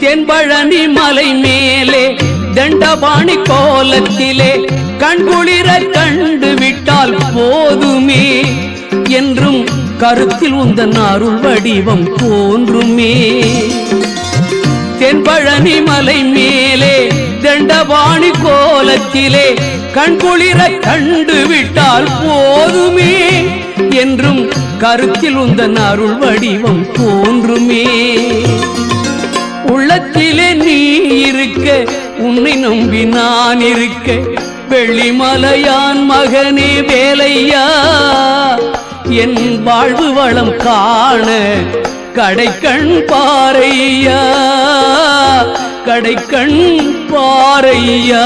தென்பழனி மலை மேலே தண்டபாணி கோலத்திலே கண்குளிர கண்டு விட்டால் போதுமே என்றும் கருத்தில் உந்தன் அருள் வடிவம் தோன்றுமே. தென்பழனி மலை மேலே தண்டபாணி கோலத்திலே கண்குளிர கண்டு விட்டால் போதுமே என்றும் கருத்தில் உந்தன் அருள் வடிவம் தோன்றுமே. உள்ளத்திலே நீ இருக்க உன்னை நம்பி நான் இருக்க வெள்ளிமலையான் மகனே வேலையா என் வாழ்வு வளம் காண கடைக்கண் பாரையா கடைக்கண் பாரையா.